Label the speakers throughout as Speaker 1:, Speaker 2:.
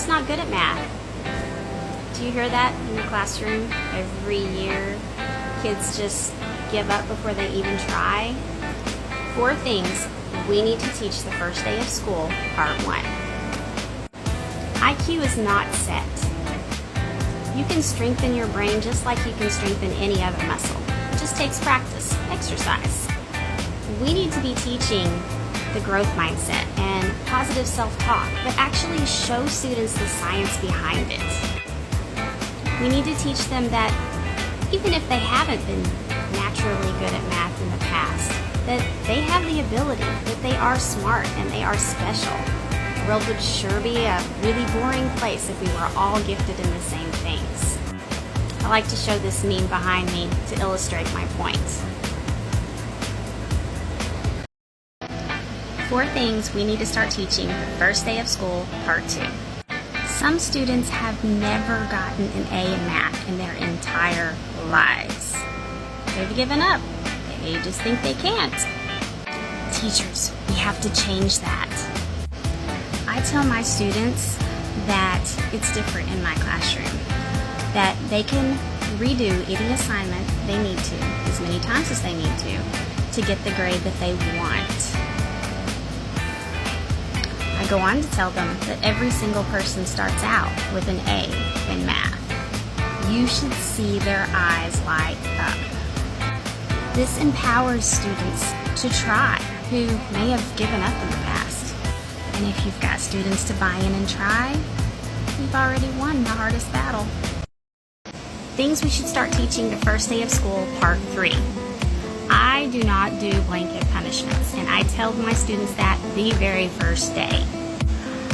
Speaker 1: just not good at math. Do you hear that in the classroom? Every year, kids just give up before they even try. 4 things we need to teach the first day of school, part 1. IQ is not set. You can strengthen your brain just like you can strengthen any other muscle. It just takes practice, exercise. We need to be teaching the growth mindset and positive self-talk, but actually show students the science behind it. We need to teach them that even if they haven't been naturally good at math in the past, that they have the ability, that they are smart and they are special. The world would sure be a really boring place if we were all gifted in the same things. I like to show this meme behind me to illustrate my point. 4 things we need to start teaching the first day of school, part 2. Some students have never gotten an A in math in their entire lives. They've given up. They just think they can't. Teachers, we have to change that. I tell my students that it's different in my classroom, that they can redo any assignment they need to, as many times as they need to get the grade that they want. I go on to tell them that every single person starts out with an A in math. You should see their eyes light up. This empowers students to try who may have given up in the past. And if you've got students to buy in and try, you've already won the hardest battle. Things we should start teaching the first day of school, part 3. I do not do blanket punishments, and I tell my students that the very first day.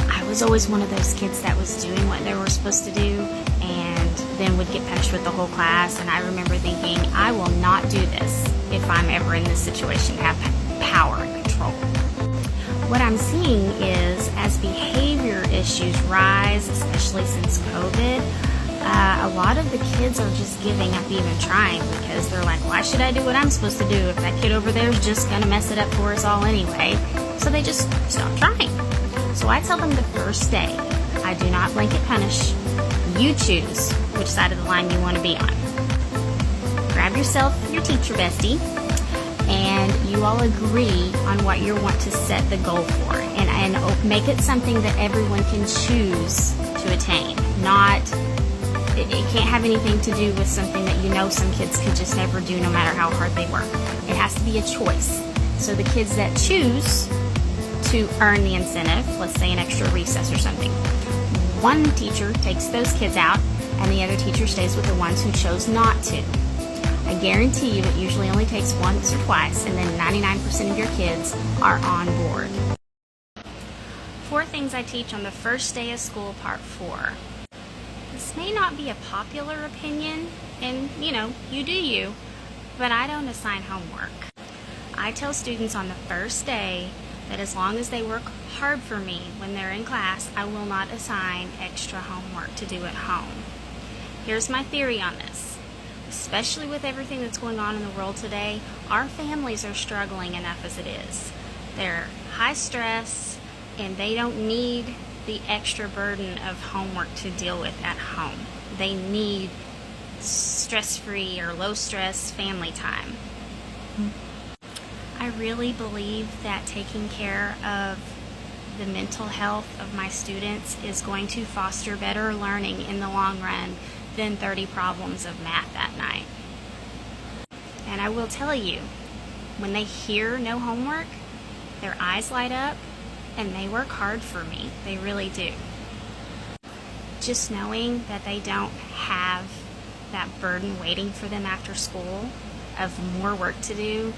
Speaker 1: I was always one of those kids that was doing what they were supposed to do and then would get punished with the whole class, and I remember thinking, I will not do this if I'm ever in this situation to have power and control. What I'm seeing is as behavior issues rise, especially since COVID, a lot of the kids are just giving up even trying because they're like, why should I do what I'm supposed to do if that kid over there is just going to mess it up for us all anyway? So they just stop trying. So I tell them the first day, I do not blanket punish. You choose which side of the line you want to be on. Grab yourself your teacher bestie and you all agree on what you want to set the goal for and make it something that everyone can choose to attain. It can't have anything to do with something that you know some kids could just never do no matter how hard they work. It has to be a choice. So the kids that choose to earn the incentive, let's say an extra recess or something, one teacher takes those kids out and the other teacher stays with the ones who chose not to. I guarantee you it usually only takes once or twice and then 99% of your kids are on board. 4 things I teach on the first day of school, part 4. This may not be a popular opinion, and you do you, but I don't assign homework. I tell students on the first day that as long as they work hard for me when they're in class, I will not assign extra homework to do at home. Here's my theory on this. Especially with everything that's going on in the world today, our families are struggling enough as it is. They're high stress, and they don't need the extra burden of homework to deal with at home. They need stress-free or low-stress family time. I really believe that taking care of the mental health of my students is going to foster better learning in the long run than 30 problems of math that night. And I will tell you, when they hear no homework, their eyes light up and they work hard for me. They really do. Just knowing that they don't have that burden waiting for them after school of more work to do,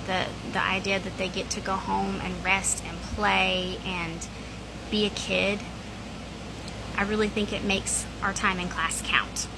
Speaker 1: the idea that they get to go home and rest and play and be a kid, I really think it makes our time in class count.